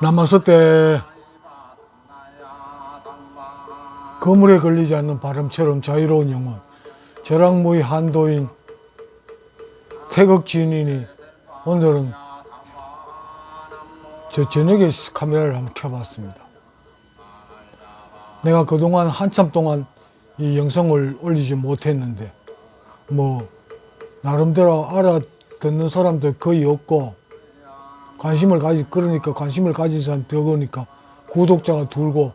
남았을 때 거물에 걸리지 않는 바람처럼 자유로운 영혼, 저랑무의 한도인 태극지인이니 오늘은 저 저녁에 카메라를 한번 켜봤습니다. 내가 그동안 한참 동안 이 영상을 올리지 못했는데 뭐 나름대로 알아듣는 사람들 거의 없고 관심을 가진 사람 적으니까 구독자가 줄고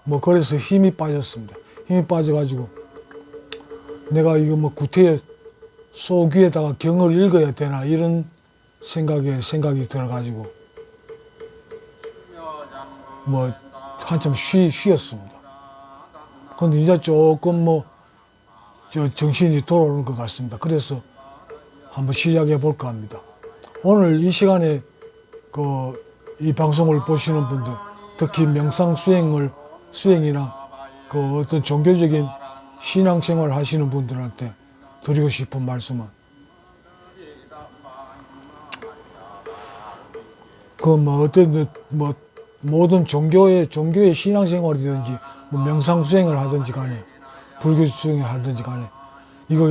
뭐 그래서 힘이 빠졌습니다. 힘이 빠져가지고 내가 이거 뭐 구태여 소귀에다가 경을 읽어야 되나 이런 생각이 들어가지고 뭐 한참 쉬었습니다. 근데 이제 조금 뭐 정신이 돌아오는 것 같습니다. 그래서 한번 시작해 볼까 합니다. 오늘 이 시간에 이 방송을 보시는 분들, 특히 명상 수행이나 어떤 종교적인 신앙생활 하시는 분들한테 드리고 싶은 말씀은 모든 종교의 신앙생활이든지 뭐 명상 수행을 하든지 간에 불교 수행을 하든지 간에 이거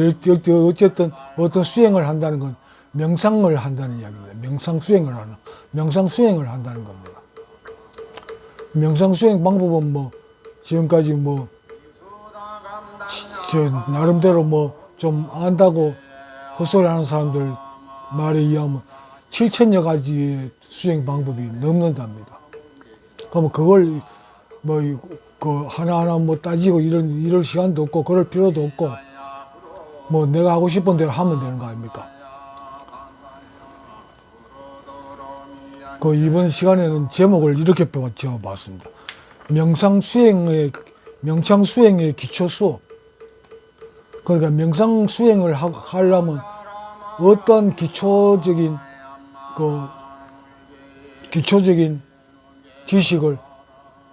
어쨌든 어떤 수행을 한다는 건 명상을 한다는 이야기입니다. 명상 수행을 한다는 겁니다. 명상 수행 방법은 뭐 지금까지 나름대로 좀 안다고 헛소리 하는 사람들 말에 의하면 7,000여 가지의 수행 방법이 넘는답니다. 그러면 그걸 하나하나 따지고 이럴 시간도 없고 그럴 필요도 없고 내가 하고 싶은 대로 하면 되는 거 아닙니까? 이번 시간에는 제목을 이렇게 지어봤습니다. 명상 수행의 기초 수업. 그러니까 명상 수행을 하려면 어떤 기초적인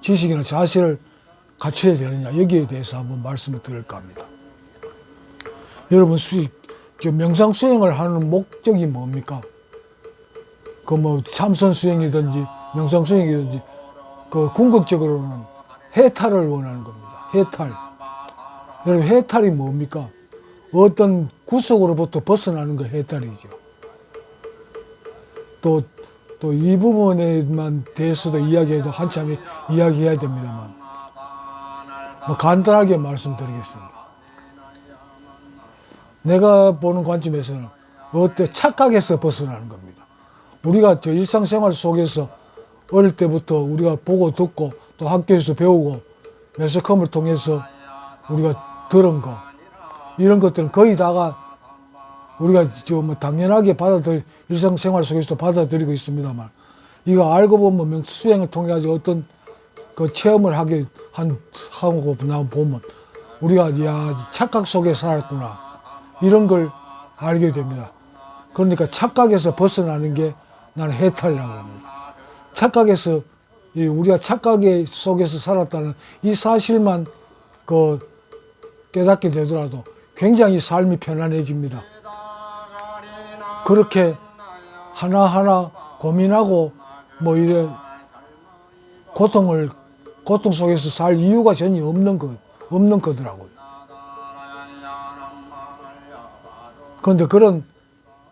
지식이나 자세를 갖춰야 되느냐, 여기에 대해서 한번 말씀을 드릴까 합니다. 여러분, 명상 수행을 하는 목적이 뭡니까? 참선 수행이든지 명상 수행이든지 궁극적으로는 해탈을 원하는 겁니다. 해탈. 여러분, 해탈이 뭡니까? 어떤 구속으로부터 벗어나는 게 해탈이죠. 또 이 부분에만 대해서도 한참 이야기해야 됩니다만 간단하게 말씀드리겠습니다. 내가 보는 관점에서는 착각에서 벗어나는 겁니다. 우리가 일상생활 속에서 어릴 때부터 우리가 보고 듣고 또 학교에서 배우고 매스컴을 통해서 우리가 들은 거 이런 것들은 거의 다가 우리가 당연하게 일상생활 속에서도 받아들이고 있습니다만 이거 알고 보면 수행을 통해 가지고 어떤 체험을 하고 보면 우리가 착각 속에 살았구나 이런 걸 알게 됩니다. 그러니까 착각에서 벗어나는 게 나는 해탈이라고 합니다. 우리가 착각 속에서 살았다는 이 사실만 깨닫게 되더라도 굉장히 삶이 편안해집니다. 그렇게 하나하나 고민하고 고통 속에서 살 이유가 전혀 없는 거더라고요. 그런데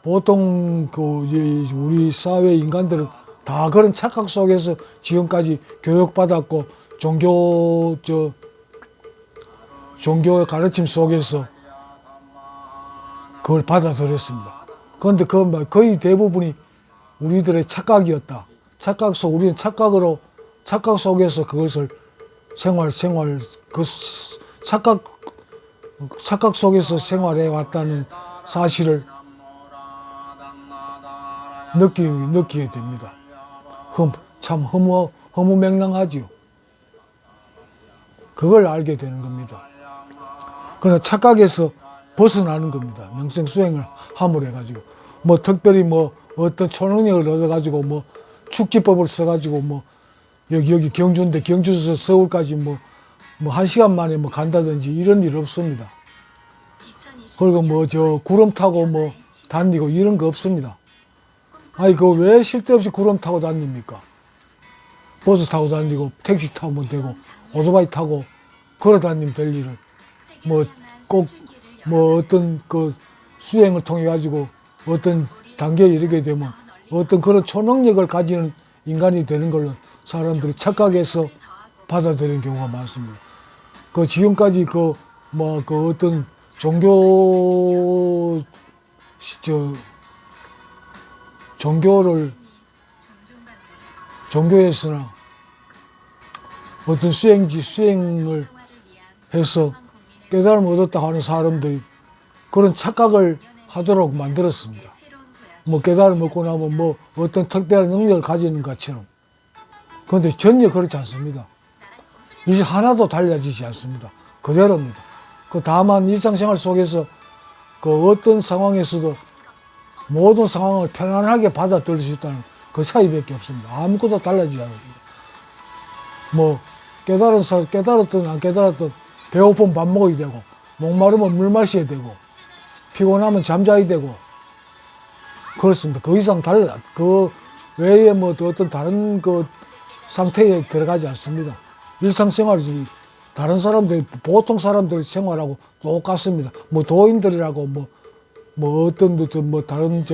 보통 우리 사회 인간들은 다 그런 착각 속에서 지금까지 교육받았고 종교의 가르침 속에서 그걸 받아들였습니다. 그런데 거의 대부분이 우리들의 착각이었다. 우리는 착각 속에서 그것을 착각 속에서 생활해 왔다는 사실을 느끼게 됩니다. 참 허무맹랑하지요. 그걸 알게 되는 겁니다. 그러나 착각에서 벗어나는 겁니다. 명상 수행을 함으로 해가지고 특별히 어떤 초능력을 얻어가지고 축지법을 써가지고 여기 경주인데 경주에서 서울까지 1시간 만에 간다든지 이런 일 없습니다. 그리고 구름 타고 다니고 이런 거 없습니다. 아니 왜 쓸데없이 구름 타고 다닙니까? 버스 타고 다니고 택시 타면 되고 오토바이 타고 걸어 다니면 될 일을 뭐 꼭 뭐 어떤 그 수행을 통해 가지고 어떤 단계에 이르게 되면 어떤 그런 초능력을 가지는 인간이 되는 걸로 사람들이 착각해서 받아들이는 경우가 많습니다. 그 지금까지 그 뭐 그 어떤 종교에서나 어떤 수행을 해서 깨달음을 얻었다 하는 사람들이 그런 착각을 하도록 만들었습니다. 뭐 깨달음을 얻고 나면 뭐 어떤 특별한 능력을 가지는 것처럼. 그런데 전혀 그렇지 않습니다. 이제 하나도 달라지지 않습니다. 그대로입니다. 그 다만 일상생활 속에서 그 어떤 상황에서도 모든 상황을 편안하게 받아들일 수 있다는 그 차이밖에 없습니다. 아무것도 달라지지 않습니다. 뭐 깨달았든 안 깨달았든 배고프면 밥 먹어야 되고 목마르면 물 마셔야 되고 피곤하면 잠자야 되고 그렇습니다. 그 이상 그 외에 뭐 어떤 다른 그 상태에 들어가지 않습니다. 일상생활이 다른 사람들, 보통 사람들 생활하고 똑같습니다. 뭐 도인들이라고 뭐 어떤 뭐 다른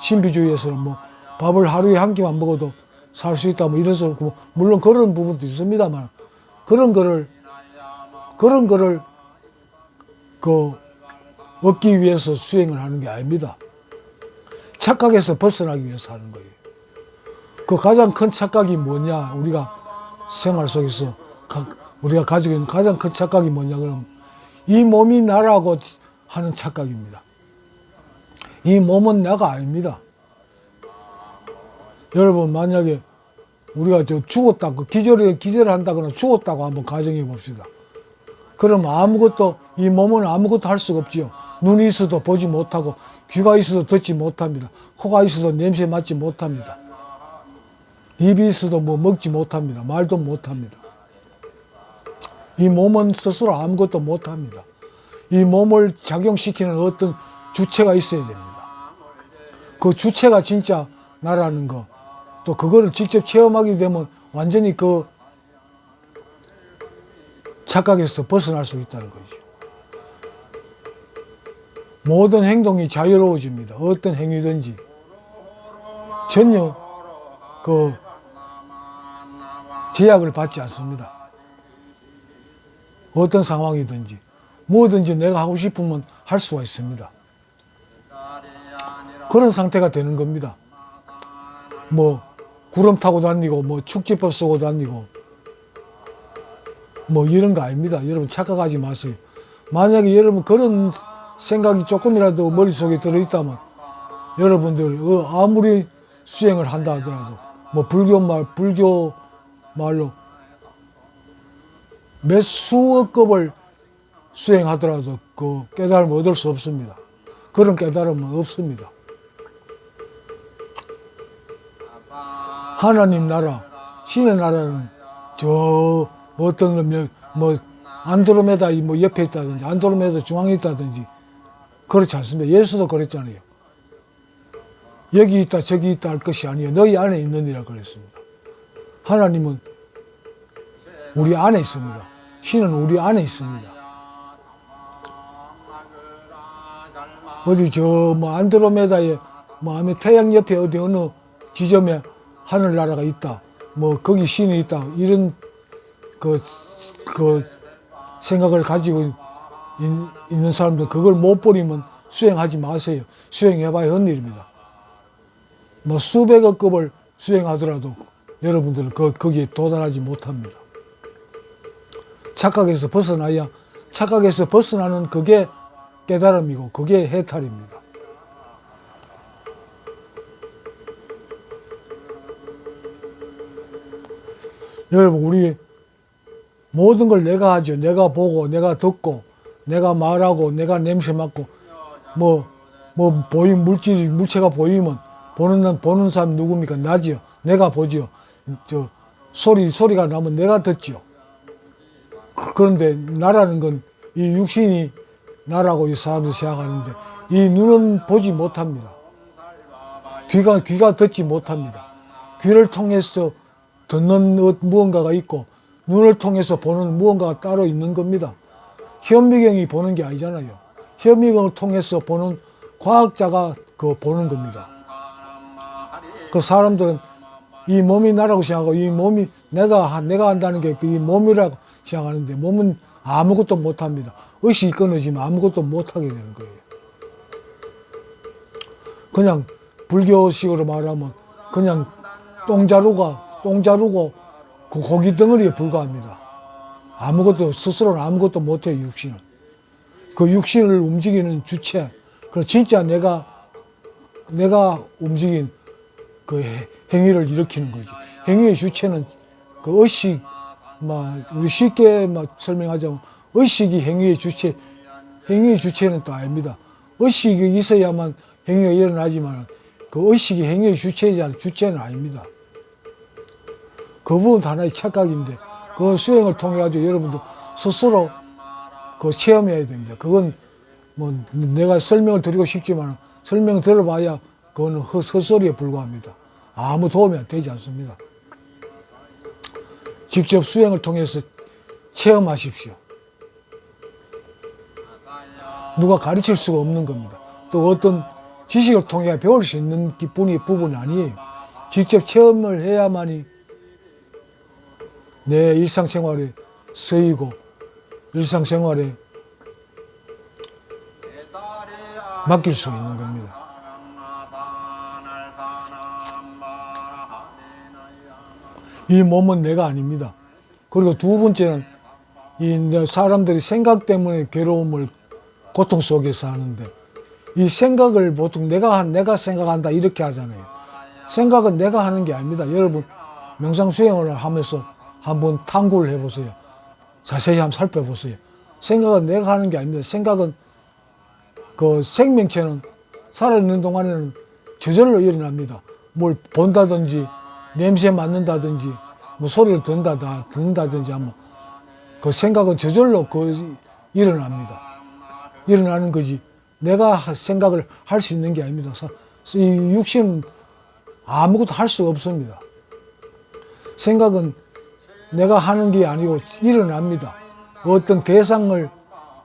신비주의에서는 뭐 밥을 하루에 한 끼만 먹어도 살 수 있다 뭐 이런 소리 뭐 물론 그런 부분도 있습니다만 그런 거를 그 얻기 위해서 수행을 하는 게 아닙니다. 착각에서 벗어나기 위해서 하는 거예요. 그 가장 큰 착각이 뭐냐? 우리가 생활 속에서 우리가 가지고 있는 가장 큰 착각이 뭐냐? 그러면 이 몸이 나라고 하는 착각입니다. 이 몸은 내가 아닙니다. 여러분 만약에 우리가 죽었다고 기절한다거나 죽었다고 한번 가정해 봅시다. 그럼 아무것도 이 몸은 아무것도 할 수가 없지요. 눈이 있어도 보지 못하고 귀가 있어도 듣지 못합니다. 코가 있어도 냄새 맡지 못합니다. 입이 있어도 뭐 먹지 못합니다. 말도 못합니다. 이 몸은 스스로 아무것도 못합니다. 이 몸을 작용시키는 어떤 주체가 있어야 됩니다. 그 주체가 진짜 나라는 거, 또 그거를 직접 체험하게 되면 완전히 그 착각에서 벗어날 수 있다는 거죠. 모든 행동이 자유로워집니다. 어떤 행위든지 전혀 그 제약을 받지 않습니다. 어떤 상황이든지 뭐든지 내가 하고 싶으면 할 수가 있습니다. 그런 상태가 되는 겁니다. 뭐 구름 타고 다니고 뭐 축지법 쓰고 다니고 뭐 이런 거 아닙니다. 여러분 착각하지 마세요. 만약에 여러분 그런 생각이 조금이라도 머릿속에 들어있다면 여러분들 아무리 수행을 한다 하더라도 뭐 불교 말로 몇 수억 급을 수행하더라도 그 깨달음을 얻을 수 없습니다. 그런 깨달음은 없습니다. 하나님 나라, 신의 나라는 저 어떤 뭐 안드로메다 뭐 옆에 있다든지 안드로메다 중앙에 있다든지 그렇지 않습니다. 예수도 그랬잖아요. 여기 있다 저기 있다 할 것이 아니에요. 너희 안에 있느니라 그랬습니다. 하나님은 우리 안에 있습니다. 신은 우리 안에 있습니다. 어디 뭐 안드로메다에 뭐 아니 태양 옆에 어디 어느 지점에 하늘나라가 있다. 뭐 거기 신이 있다. 이런 그 생각을 가지고 있는 사람들 그걸 못 버리면 수행하지 마세요. 수행해봐야 헛일입니다. 뭐 수백억 급을 수행하더라도 여러분들은 거기에 도달하지 못합니다. 착각에서 벗어나야 착각에서 벗어나는 그게 깨달음이고 그게 해탈입니다. 여러분 우리 모든 걸 내가 하죠. 내가 보고 내가 듣고 내가 말하고 내가 냄새 맡고 뭐 물체가 보이면 보는 사람 누굽니까? 나지요. 내가 보지요. 소리가 나면 내가 듣지요. 그런데 나라는 건 이 육신이 나라고 이 사람들이 생각하는데 이 눈은 보지 못합니다. 귀가 듣지 못합니다. 귀를 통해서 듣는 무언가가 있고 눈을 통해서 보는 무언가가 따로 있는 겁니다. 현미경이 보는 게 아니잖아요. 현미경을 통해서 보는 과학자가 그 보는 겁니다. 그 사람들은 이 몸이 나라고 생각하고 이 몸이 내가 한다는 게 이 몸이라고 생각하는데 몸은 아무것도 못합니다. 의식이 끊어지면 아무것도 못하게 되는 거예요. 그냥 불교식으로 말하면 그냥 똥자루고 그 고기 덩어리에 불과합니다. 아무것도 스스로는 아무것도 못해요. 육신은. 그 육신을 움직이는 주체, 그 진짜 내가 움직인 그 행위를 일으키는 거지. 행위의 주체는 그 의식, 우리 쉽게 설명하자면 의식이 행위의 주체, 행위의 주체는 또 아닙니다. 의식이 있어야만 행위가 일어나지만 그 의식이 행위의 주체는 아닙니다. 그 부분도 하나의 착각인데 그 수행을 통해 가지고 여러분도 스스로 그 체험해야 됩니다. 그건 뭐 내가 설명을 드리고 싶지만 설명 들어봐야 그거는 헛소리에 불과합니다. 아무 도움이 되지 않습니다. 직접 수행을 통해서 체험하십시오. 누가 가르칠 수가 없는 겁니다. 또 어떤 지식을 통해 배울 수 있는 부분이 아니에요. 직접 체험을 해야만이 내 일상생활에 쓰이고 일상생활에 맡길 수 있는 겁니다. 이 몸은 내가 아닙니다. 그리고 두 번째는 이 사람들이 생각 때문에 괴로움을 고통 속에서 하는데 이 생각을 보통 내가 생각한다 이렇게 하잖아요. 생각은 내가 하는 게 아닙니다. 여러분 명상 수행을 하면서 한번 탐구를 해보세요. 자세히 한번 살펴보세요. 생각은 내가 하는 게 아닙니다. 생각은 그 생명체는 살아있는 동안에는 저절로 일어납니다. 뭘 본다든지 냄새 맡는다든지 뭐 소리를 듣는다든지 하면 그 생각은 저절로 일어납니다. 일어나는 거지 내가 생각을 할 수 있는 게 아닙니다. 이 육신은 아무것도 할 수가 없습니다. 생각은 내가 하는 게 아니고 일어납니다. 어떤 대상을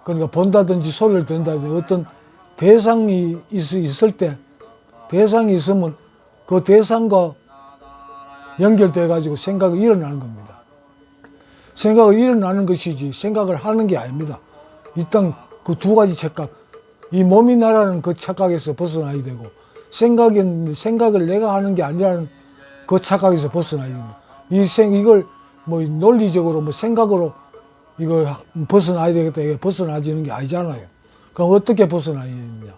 그러니까 본다든지 소리를 듣는다든지 어떤 대상이 있을 때 대상이 있으면 그 대상과 연결돼 가지고 생각이 일어나는 겁니다. 생각이 일어나는 것이지 생각을 하는 게 아닙니다. 일단 그 두 가지 착각, 이 몸이 나라는 그 착각에서 벗어나야 되고 생각을 내가 하는 게 아니라는 그 착각에서 벗어나야 됩니다. 이걸 뭐 논리적으로 뭐 생각으로 이거 벗어나야 되겠다 이게 벗어나지는 게 아니잖아요. 그럼 어떻게 벗어나야 되느냐?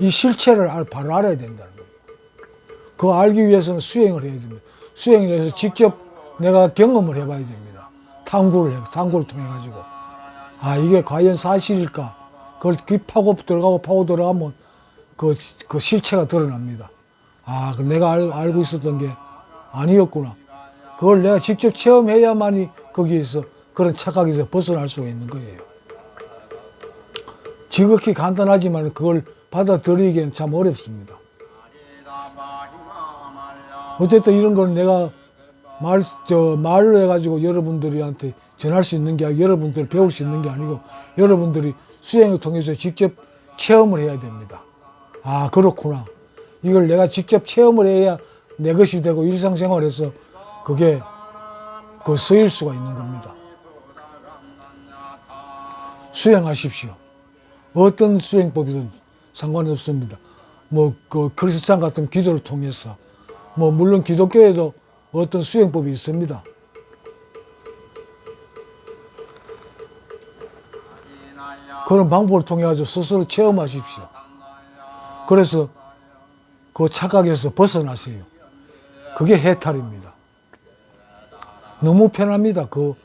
이 실체를 바로 알아야 된다는 거예요. 그거 알기 위해서는 수행을 해야 됩니다. 수행을 해서 직접 내가 경험을 해봐야 됩니다. 탐구를 통해 가지고 이게 과연 사실일까? 그걸 파고 들어가면 그 실체가 드러납니다. 내가 알고 있었던 게 아니었구나. 그걸 내가 직접 체험해야만이 거기에서 그런 착각에서 벗어날 수가 있는 거예요. 지극히 간단하지만 그걸 받아들이기에는 참 어렵습니다. 어쨌든 이런 걸 내가 말로 해가지고 여러분들한테 전할 수 있는 게 아니고 여러분들 배울 수 있는 게 아니고 여러분들이 수행을 통해서 직접 체험을 해야 됩니다. 그렇구나. 이걸 내가 직접 체험을 해야 내 것이 되고 일상생활에서 그게 쓰일 수가 있는 겁니다. 수행하십시오. 어떤 수행법이든 상관이 없습니다. 크리스찬 같은 기도를 통해서 물론 기독교에도 어떤 수행법이 있습니다. 그런 방법을 통해 가지고 스스로 체험하십시오. 그래서 그 착각에서 벗어나세요. 그게 해탈입니다. 너무 편합니다. 그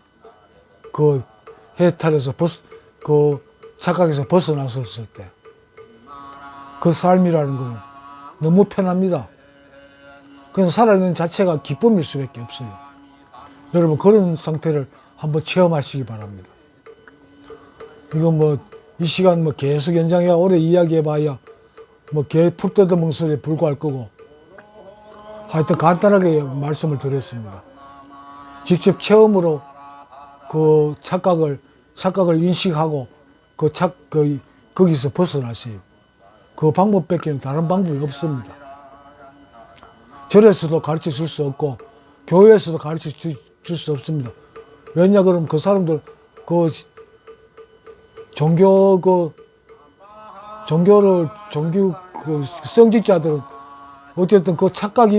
해탈에서 그 착각에서 벗어났었을 때. 그 삶이라는 거는 너무 편합니다. 그래서 살아있는 자체가 기쁨일 수밖에 없어요. 여러분 그런 상태를 한번 체험하시기 바랍니다. 이거 이 시간 계속 연장해 오래 이야기해봐야 개 풀 뜯어먹는 소리에 불과할 거고 하여튼 간단하게 말씀을 드렸습니다. 직접 체험으로 그 착각을 인식하고 거기서 벗어나세요. 그 방법밖에 다른 방법이 없습니다. 절에서도 가르쳐 줄 수 없고 교회에서도 가르쳐 줄 수 없습니다. 왜냐 그러면 그 사람들 그 종교 그 성직자들은 어쨌든 그 착각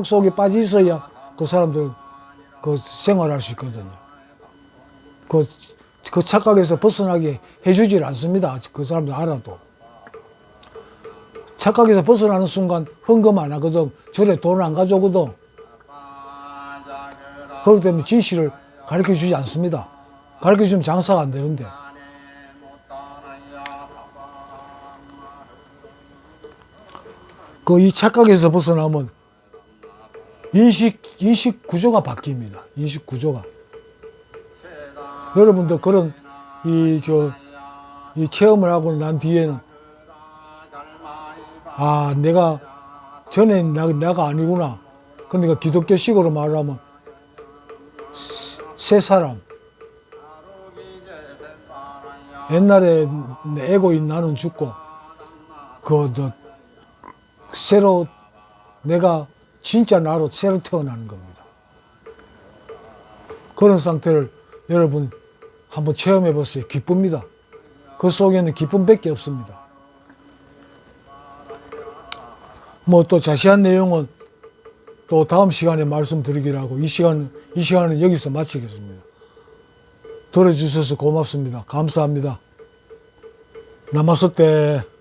속에 빠져 있어야 그 사람들은 그 생활할 수 있거든요. 그 착각에서 벗어나게 해주질 않습니다. 그 사람들 알아도. 착각에서 벗어나는 순간 헌금 안 하거든. 절에 돈 안 가져오거든. 그렇기 때문에 진실을 가르쳐 주지 않습니다. 가르쳐 주면 장사가 안 되는데. 이 착각에서 벗어나면 인식 구조가 바뀝니다. 인식 구조가. 여러분도 그런 이 체험을 하고 난 뒤에는 아, 내가 전에 내가 아니구나. 근데 그 기독교식으로 말하면 새 사람. 옛날에 에고인 나는 죽고 새로 내가 진짜 나로 새로 태어나는 겁니다. 그런 상태를 여러분 한번 체험해 보세요. 기쁩니다. 그 속에는 기쁨밖에 없습니다. 뭐 또 자세한 내용은 또 다음 시간에 말씀드리기로 하고 이 시간은 여기서 마치겠습니다. 들어주셔서 고맙습니다. 감사합니다. 나마스테.